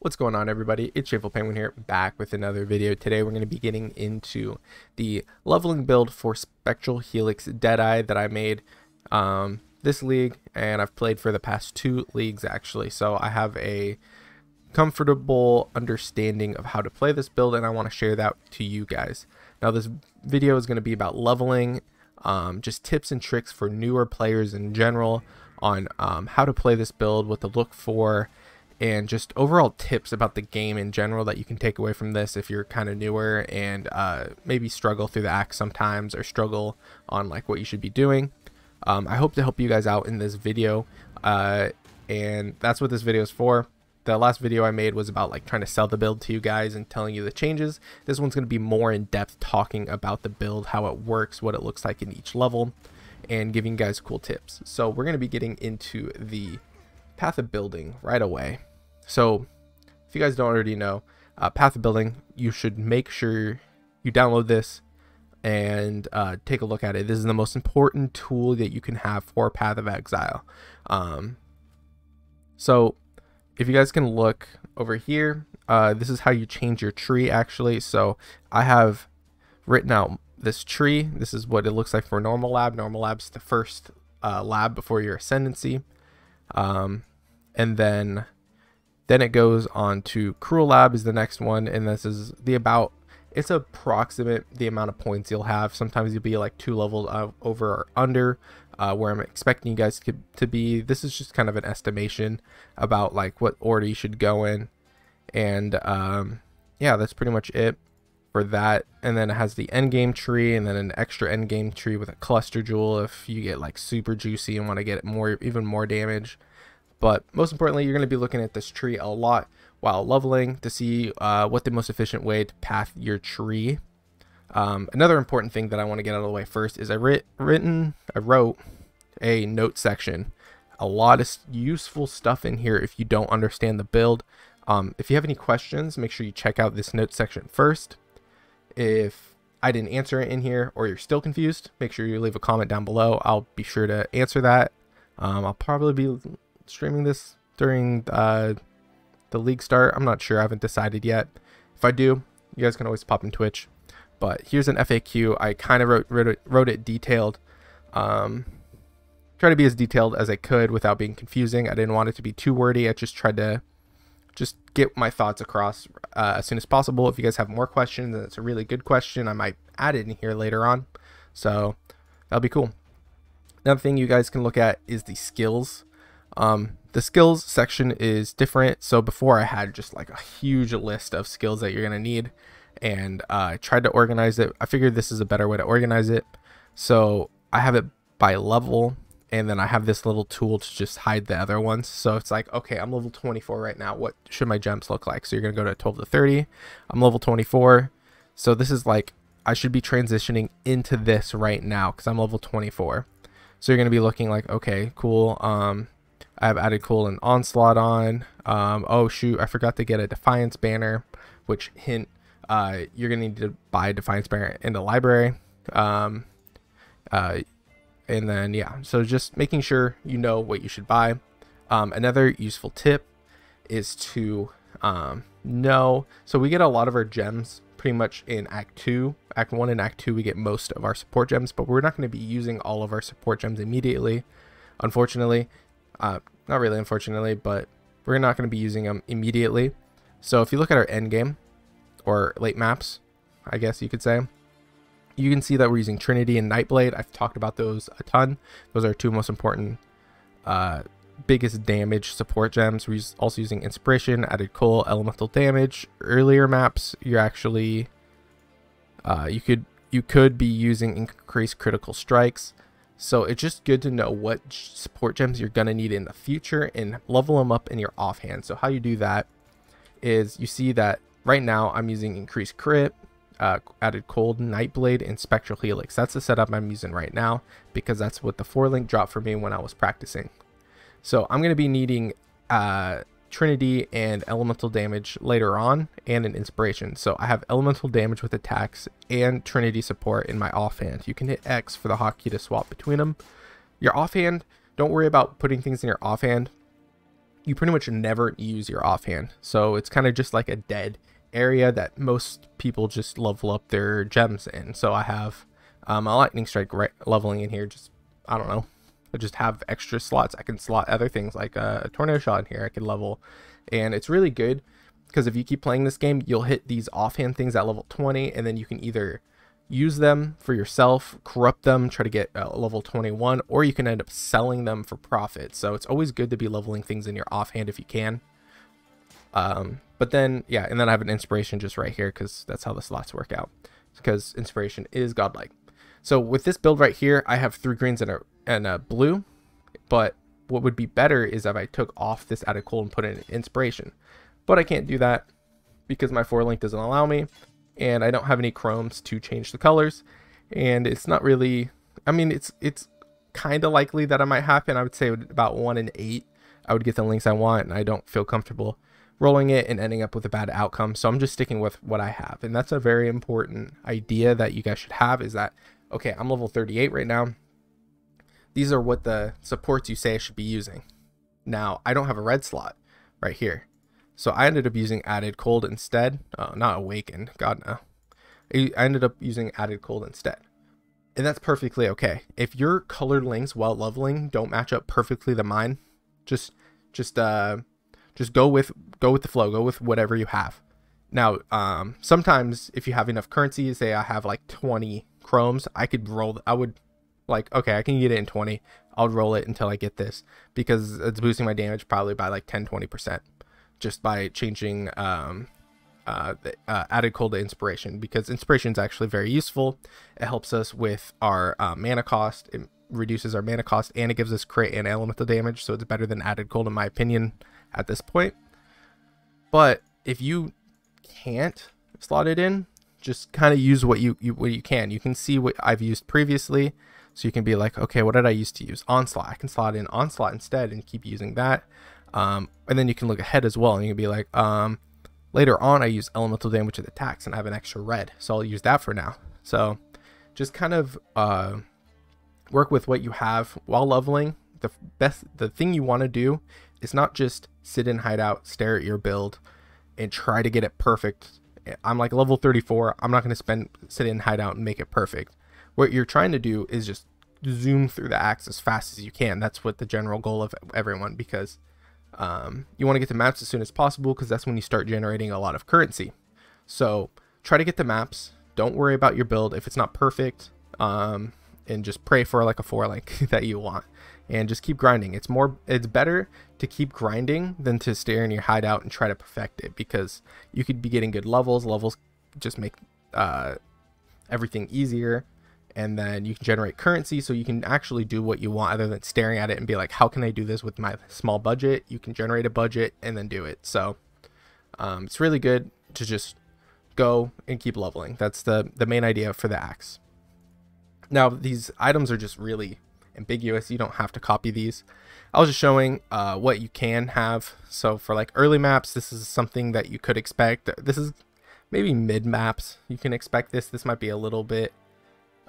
What's going on, everybody? It's ShamefulPenguin here, back with another video. Today we're going to be getting into the leveling build for Spectral Helix Deadeye that I made this league, and I've played for the past 2 leagues actually, so I have a comfortable understanding of how to play this build, and I want to share that to you guys. Now this video is going to be about leveling, just tips and tricks for newer players in general on how to play this build, what to look for, and just overall tips about the game in general that you can take away from this if you're kind of newer and maybe struggle through the axe sometimes, or struggle on like what you should be doing. I hope to help you guys out in this video, and that's what this video is for. The last video I made was about like trying to sell the build to you guys and telling you the changes. This one's going to be more in depth, talking about the build, how it works, what it looks like in each level, and giving you guys cool tips. So we're going to be getting into the path of building right away. So if you guys don't already know, path of building, you should make sure you download this and take a look at it. This is the most important tool that you can have for Path of Exile. So if you guys can look over here, this is how you change your tree actually. So I have written out this tree. This is what it looks like for normal lab. Normal lab's the first lab before your ascendancy, and then it goes on to Cruel Lab is the next one, and this is it's approximate the amount of points you'll have. Sometimes you'll be like 2 levels over or under where I'm expecting you guys to be. This is just kind of an estimation about like what order you should go in, and yeah, that's pretty much it for that. And then it has the end game tree, and then an extra end game tree with a cluster jewel if you get like super juicy and want to get even more damage. But most importantly, you're going to be looking at this tree a lot while leveling to see what the most efficient way to path your tree. Another important thing that I want to get out of the way first is I wrote a note section. A lot of useful stuff in here if you don't understand the build. If you have any questions, make sure you check out this note section first. If I didn't answer it in here, or you're still confused, make sure you leave a comment down below. I'll be sure to answer that. I'll probably be streaming this during the league start. I'm not sure, I haven't decided yet. If I do, you guys can always pop in Twitch. But here's an FAQ. I kind of wrote it detailed. Try to be as detailed as I could without being confusing. I didn't want it to be too wordy. I just tried to get my thoughts across as soon as possible. If you guys have more questions and it's a really good question, I might add it in here later on, so that'll be cool. Another thing you guys can look at is the skills. The skills section is different. So before I had just like a huge list of skills that you're gonna need, and I tried to organize it. I figured this is a better way to organize it. So I have it by level, and then I have this little tool to just hide the other ones. So it's like, okay, I'm level 24 right now. What should my gems look like? So you're gonna go to 12 to 30. I'm level 24. So this is like, I should be transitioning into this right now because I'm level 24. So you're gonna be looking like, okay, cool. I have added cool and onslaught on. Oh shoot, I forgot to get a defiance banner, which hint, you're gonna need to buy a defiance banner in the library. And then yeah, so just making sure you know what you should buy. Another useful tip is to know, so we get a lot of our gems pretty much in Act 2. Act 1 and Act 2 we get most of our support gems, but we're not going to be using all of our support gems immediately, unfortunately. Not really unfortunately, but we're not going to be using them immediately. So if you look at our end game, or late maps, I guess you could say, you can see that we're using Trinity and Nightblade. I've talked about those a ton. Those are 2 most important biggest damage support gems. We're also using Inspiration, Added Coal, Elemental Damage. Earlier maps, you're actually you could be using Increased Critical Strikes. So it's just good to know what support gems you're gonna need in the future and level them up in your offhand. So how you do that is, you see that right now I'm using Increased Crit, Added Cold, Nightblade, and Spectral Helix. That's the setup I'm using right now because that's what the 4-link dropped for me when I was practicing. So I'm going to be needing Trinity and Elemental Damage later on, and an Inspiration. So I have Elemental Damage with attacks and Trinity support in my offhand. You can hit X for the hotkey to swap between them. Your offhand, don't worry about putting things in your offhand. you pretty much never use your offhand. So it's kind of just like a dead area that most people just level up their gems in. So I have a lightning strike leveling in here. Just, I don't know, I just have extra slots. I can slot other things like a tornado shot in here. I can level, and it's really good because if you keep playing this game, you'll hit these offhand things at level 20, and then you can either use them for yourself, corrupt them, try to get level 21, or you can end up selling them for profit. So it's always good to be leveling things in your offhand if you can. But then, yeah, and then I have an inspiration just right here because that's how the slots work out, because inspiration is godlike. So with this build right here, I have 3 greens and a blue, but what would be better is if I took off this added cold and put in inspiration, but I can't do that because my 4-link doesn't allow me, and I don't have any chromes to change the colors, and it's not really, I mean, it's kind of likely that it might happen. I would say about 1 in 8 I would get the links I want, and I don't feel comfortable rolling it and ending up with a bad outcome. So I'm just sticking with what I have, and that's a very important idea that you guys should have, is that, okay, I'm level 38 right now. These are what the supports you say I should be using. Now, I don't have a red slot right here, so I ended up using added cold instead. Not awakened, god no. I ended up using added cold instead, and that's perfectly okay. If your colored links while leveling don't match up perfectly to mine, just go with the flow, go with whatever you have. Now, sometimes if you have enough currency, say I have like 20 chromes, I could roll, I would like, okay, I can get it in 20. I'll roll it until I get this, because it's boosting my damage probably by like 10-20% just by changing added cold to inspiration, because inspiration is actually very useful. It helps us with our mana cost. It reduces our mana cost, and it gives us crit and elemental damage, so it's better than added cold in my opinion at this point. But if you can't slot it in, just kind of use what you can. You can see what I've used previously, so you can be like, okay, what did I used to use? Onslaught. I can slot in onslaught instead and keep using that. And then you can look ahead as well, and you can be like, later on I use elemental damage with attacks and I have an extra red, so I'll use that for now. So just kind of work with what you have while leveling. The thing you want to do is not just sit in hideout, stare at your build, and try to get it perfect. I'm like level 34. I'm not going to sit in hideout and make it perfect. What you're trying to do is just zoom through the axe as fast as you can. That's what the general goal of everyone, because you want to get the maps as soon as possible, because that's when you start generating a lot of currency. So try to get the maps. Don't worry about your build if it's not perfect, and just pray for like a 4-link that you want, and just keep grinding. It's better to keep grinding than to stare in your hideout and try to perfect it, because you could be getting good levels. Levels just make everything easier, and then you can generate currency, so you can actually do what you want other than staring at it and be like, how can I do this with my small budget? You can generate a budget and then do it. So it's really good to just go and keep leveling. That's the main idea for the axe. Now, these items are just really ambiguous. You don't have to copy these. I was just showing what you can have. So for like early maps, this is something that you could expect. This is maybe mid maps. You can expect this. This might be a little bit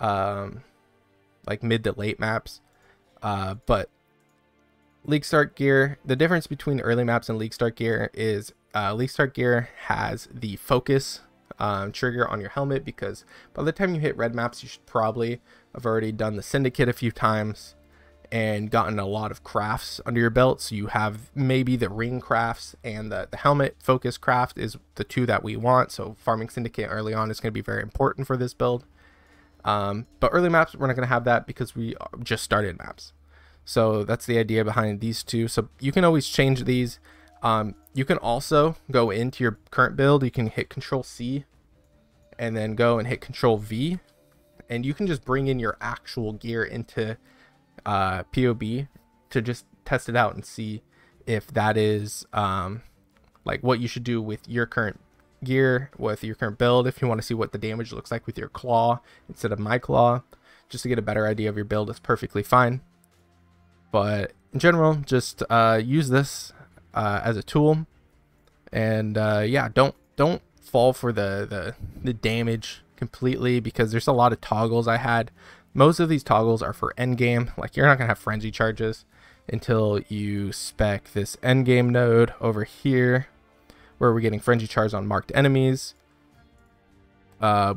like mid to late maps. But League Start gear, the difference between early maps and League Start gear is League Start gear has the focus trigger on your helmet, because by the time you hit red maps, you should probably have already done the syndicate a few times and gotten a lot of crafts under your belt. So you have maybe the ring crafts, and the helmet focus craft is the 2 that we want. So farming syndicate early on is going to be very important for this build. But early maps, we're not going to have that because we just started maps. So that's the idea behind these 2. So you can always change these. You can also go into your current build. You can hit Control C and then go and hit Control V, and you can just bring in your actual gear into POB to just test it out and see if that is like what you should do with your current gear, with your current build. If you want to see what the damage looks like with your claw instead of my claw, just to get a better idea of your build, is perfectly fine. But in general, just use this as a tool, and yeah, don't fall for the damage completely, because there's a lot of toggles I had. Most of these toggles are for end game. Like, you're not gonna have frenzy charges. until you spec this endgame node over here, where we're getting frenzy charge on marked enemies.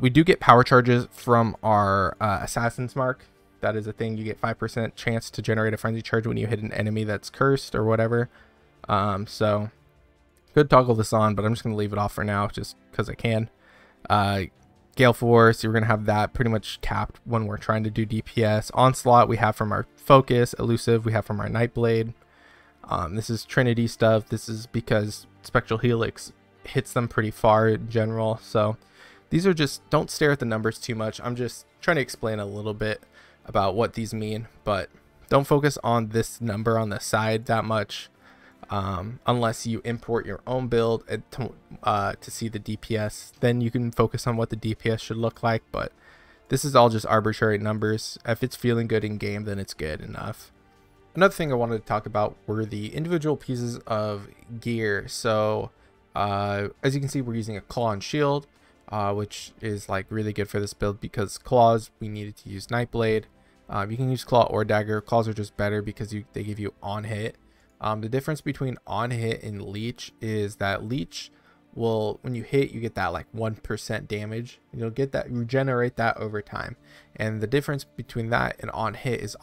We do get power charges from our assassin's mark. That is a thing. You get 5% chance to generate a frenzy charge when you hit an enemy that's cursed or whatever. So could toggle this on, but I'm just going to leave it off for now just because I can. Gale Force, you're going to have that pretty much capped when we're trying to do DPS. Onslaught we have from our Focus. Elusive we have from our Nightblade. This is Trinity stuff. This is because Spectral Helix hits them pretty far in general. So these are just, don't stare at the numbers too much. I'm just trying to explain a little bit about what these mean, but don't focus on this number on the side that much. Unless you import your own build to see the DPS, then you can focus on what the DPS should look like, but this is all just arbitrary numbers. If it's feeling good in game, then it's good enough. Another thing I wanted to talk about were the individual pieces of gear. So as you can see, we're using a claw and shield, which is like really good for this build because claws, we needed to use Nightblade. You can use claw or dagger. Claws are just better because they give you on hit. The difference between on hit and leech is that leech will, when you hit, you get that like 1% damage. You'll get that, regenerate that over time. And the difference between that and on hit is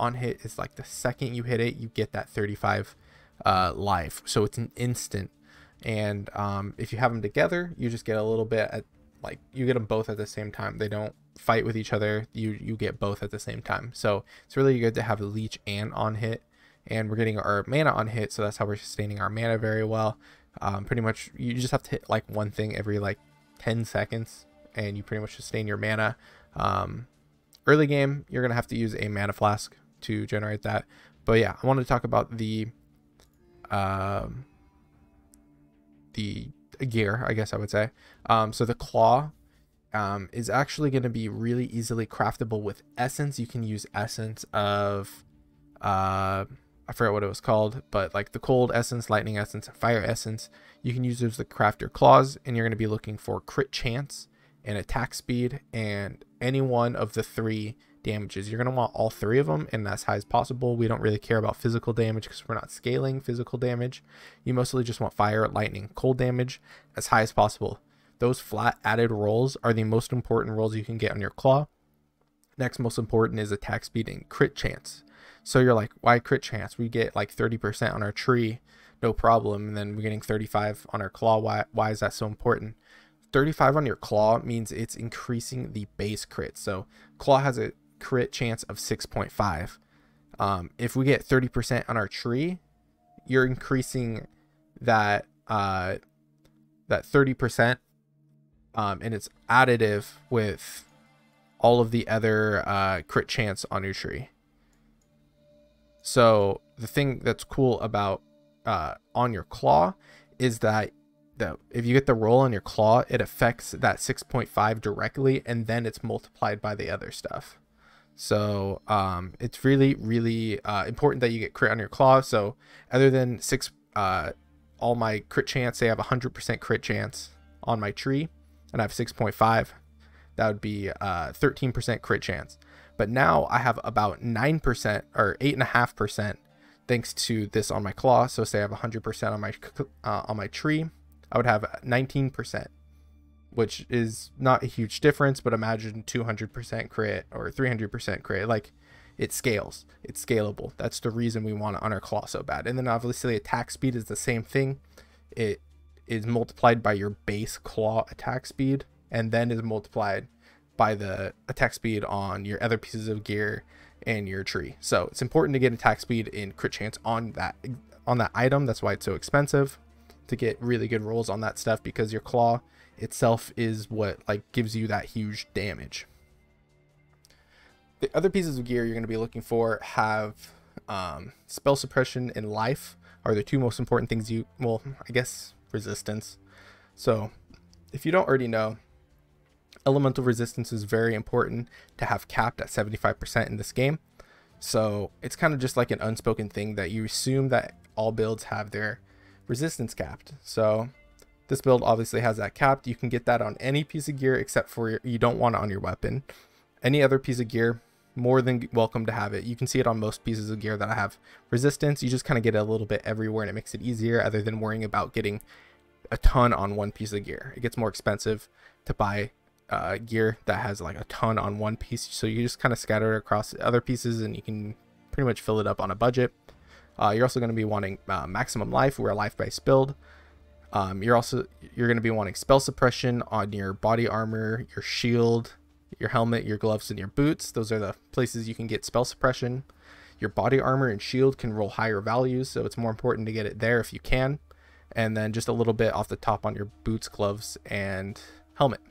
like the second you hit it, you get that 35 life. So it's an instant. And if you have them together, you just get a little bit at, like, you get them both at the same time. They don't fight with each other. You get both at the same time. So it's really good to have leech and on hit. And we're getting our mana on hit, so that's how we're sustaining our mana very well. Pretty much you just have to hit like one thing every like 10 seconds and you pretty much sustain your mana. Early game, you're gonna have to use a mana flask to generate that. But yeah, I wanted to talk about the gear, I guess I would say. So the claw is actually going to be really easily craftable with essence. You can use essence of I forget what it was called, but like the cold essence, lightning essence, and fire essence. You can use those to craft your claws, and you're going to be looking for crit chance and attack speed and any one of the 3 damages. You're going to want all 3 of them and as high as possible. We don't really care about physical damage because we're not scaling physical damage. You mostly just want fire, lightning, cold damage as high as possible. Those flat added rolls are the most important rolls you can get on your claw. Next most important is attack speed and crit chance. So you're like, why crit chance? We get like 30% on our tree, no problem. And then we're getting 35 on our claw. Why is that so important? 35 on your claw means it's increasing the base crit. So claw has a crit chance of 6.5. If we get 30% on our tree, you're increasing that 30%, and it's additive with all of the other crit chance on your tree. So the thing that's cool about on your claw is that if you get the roll on your claw, it affects that 6.5 directly, and then it's multiplied by the other stuff. So it's really, really important that you get crit on your claw. So other than all my crit chance, say I have 100% crit chance on my tree, and I have 6.5, that would be 13% crit chance. But now I have about 9% or 8.5% thanks to this on my claw. So say I have 100% on my tree, I would have 19%, which is not a huge difference. But imagine 200% crit or 300% crit. Like, it scales. It's scalable. That's the reason we want it on our claw so bad. And then obviously attack speed is the same thing. It is multiplied by your base claw attack speed, and then is multiplied by the attack speed on your other pieces of gear and your tree. So it's important to get attack speed and crit chance on that item. That's why it's so expensive to get really good rolls on that stuff, because your claw itself is what like gives you that huge damage. The other pieces of gear you're going to be looking for have spell suppression and life are the 2 most important things. Well, I guess resistance. So if you don't already know, elemental resistance is very important to have capped at 75% in this game. So it's kind of just like an unspoken thing that you assume that all builds have their resistance capped. So this build obviously has that capped. You can get that on any piece of gear except for you don't want it on your weapon. Any other piece of gear, more than welcome to have it. You can see it on most pieces of gear that I have resistance. You just kind of get it a little bit everywhere, and it makes it easier other than worrying about getting a ton on one piece of gear. It gets more expensive to buy gear that has like a ton on one piece, so you just kind of scatter it across other pieces and you can pretty much fill it up on a budget. You're also going to be wanting maximum life. We're a life-based build. You're going to be wanting spell suppression on your body armor, your shield, your helmet, your gloves, and your boots. Those are the places you can get spell suppression. Your body armor and shield can roll higher values, so it's more important to get it there if you can. And then just a little bit off the top on your boots, gloves, and helmet.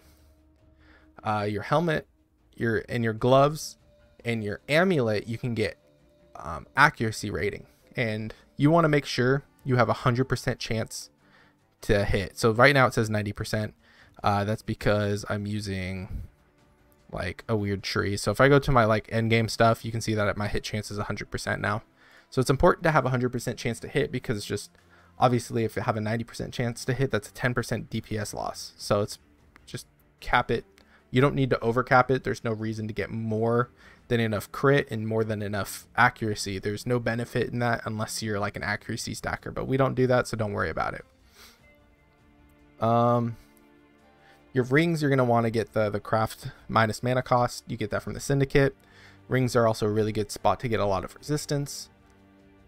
Your helmet, your gloves, and your amulet, you can get accuracy rating, and you want to make sure you have 100% chance to hit. So right now it says 90%. That's because I'm using like a weird tree. So if I go to my like end game stuff, you can see that my hit chance is 100% now. So it's important to have a 100% chance to hit, because it's just obviously if you have a 90% chance to hit, that's a 10% DPS loss. So it's just cap it. You don't need to overcap it. There's no reason to get more than enough crit and more than enough accuracy. There's no benefit in that unless you're like an accuracy stacker, but we don't do that, so don't worry about it. Your rings, you're going to want to get the craft minus mana cost. You get that from the syndicate. Rings are also a really good spot to get a lot of resistance.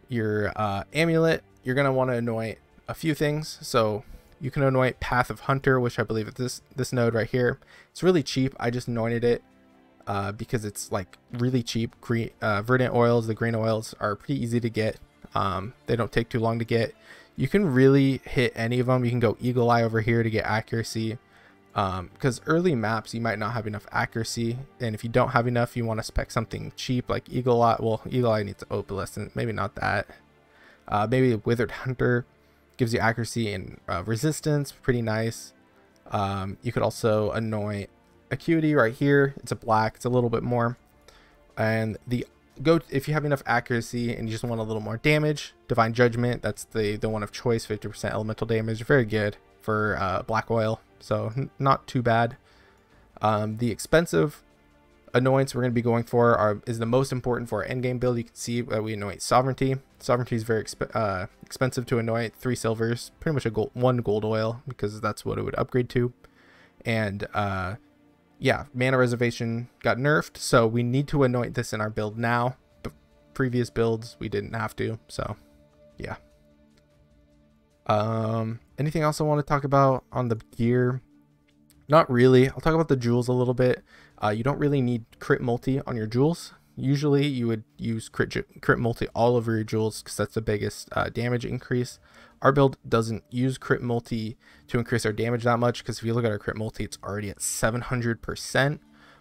Your amulet, you're going to want to anoint a few things. So you can anoint Path of Hunter, which I believe is this node right here. It's really cheap. I just anointed it because it's like really cheap. Verdant oils, the green oils, are pretty easy to get. They don't take too long to get. You can really hit any of them. You can go Eagle Eye over here to get accuracy, because early maps you might not have enough accuracy, and if you don't have enough, you want to spec something cheap like Eagle Eye. Well, Eagle Eye needs opalescent, maybe not that. Maybe Withered Hunter gives you accuracy and resistance, pretty nice. You could also anoint Acuity right here. It's a black, it's a little bit more. And if you have enough accuracy and you just want a little more damage, Divine Judgment, that's the one of choice. 50% elemental damage, very good for black oil, so not too bad. The expensive anoints we're going to be going for is the most important for our endgame build. You can see we anoint Sovereignty. Sovereignty is very expensive to anoint. 3 silvers, pretty much 1 gold oil, because that's what it would upgrade to. And yeah, mana reservation got nerfed, so we need to anoint this in our build now. But previous builds we didn't have to, so yeah. Anything else I want to talk about on the gear? Not really. I'll talk about the jewels a little bit. You don't really need crit multi on your jewels. Usually you would use crit multi all over your jewels, because that's the biggest damage increase. Our build doesn't use crit multi to increase our damage that much, because if you look at our crit multi, it's already at 700%.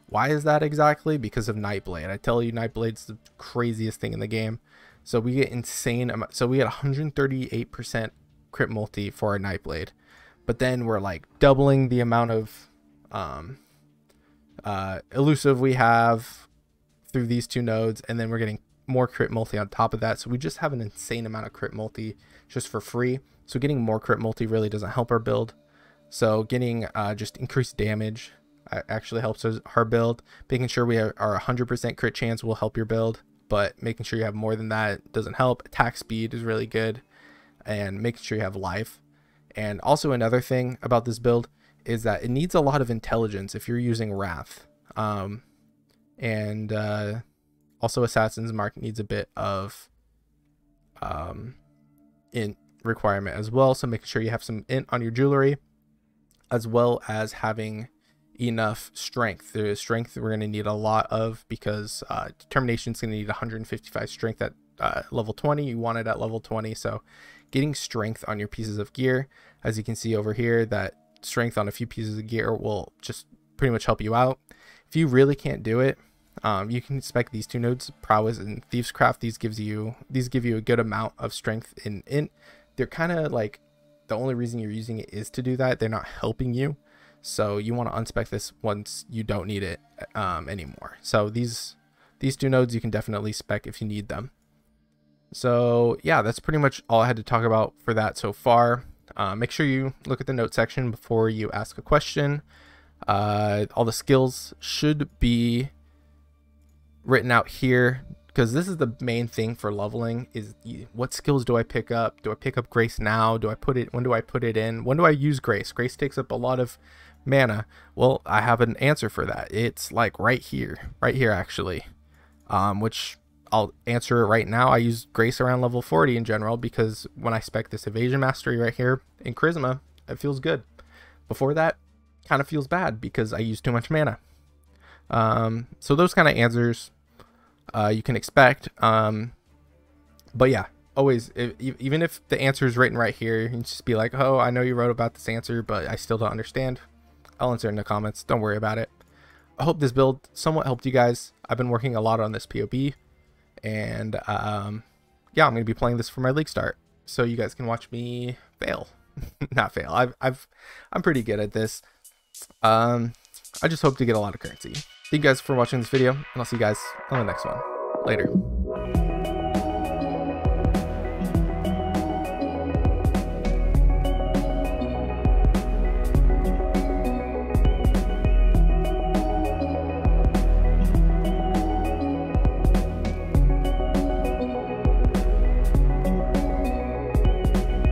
Why is that exactly? Because of Nightblade. I tell you, Nightblade's the craziest thing in the game. So we get insane so we get 138% crit multi for our Nightblade, but then we're like doubling the amount of elusive we have through these 2 nodes, and then we're getting more crit multi on top of that. So we just have an insane amount of crit multi just for free. So getting more crit multi really doesn't help our build. So getting just increased damage actually helps our build. Making sure we are 100% crit chance will help your build, but making sure you have more than that doesn't help. Attack speed is really good, and making sure you have life. And also another thing about this build is that it needs a lot of intelligence if you're using Wrath. Also Assassin's Mark needs a bit of int requirement as well, so making sure you have some int on your jewelry, as well as having enough strength. There is strength we're going to need a lot of, because determination is going to need 155 strength at level 20. You want it at level 20, so getting strength on your pieces of gear, as you can see over here, that strength on a few pieces of gear will just pretty much help you out. If you really can't do it, you can spec these 2 nodes, Prowess and Thievescraft. These give you a good amount of strength in int. They're kind of like the only reason you're using it is to do that. They're not helping you, so you want to unspec this once you don't need it anymore. So these 2 nodes you can definitely spec if you need them. So yeah, that's pretty much all I had to talk about for that so far. Make sure you look at the note section before you ask a question. All the skills should be written out here, because this is the main thing for leveling, is what skills do I pick up? Do I pick up Grace now? When do I put it in? When do I use Grace? Grace takes up a lot of mana. Well, I have an answer for that. It's like right here actually, which I'll answer it right now. I use Grace around level 40 in general, because when I spec this evasion mastery right here in Charisma, it feels good. Before that, kind of feels bad because I use too much mana. So those kind of answers you can expect. But yeah, always, even if the answer is written right here, you can just be like, oh, I know you wrote about this answer, but I still don't understand. I'll answer in the comments. Don't worry about it. I hope this build somewhat helped you guys. I've been working a lot on this POB, and yeah, I'm going to be playing this for my league start, so you guys can watch me fail. Not fail. I'm pretty good at this. I just hope to get a lot of currency. Thank you guys for watching this video, and I'll see you guys on the next one. Later.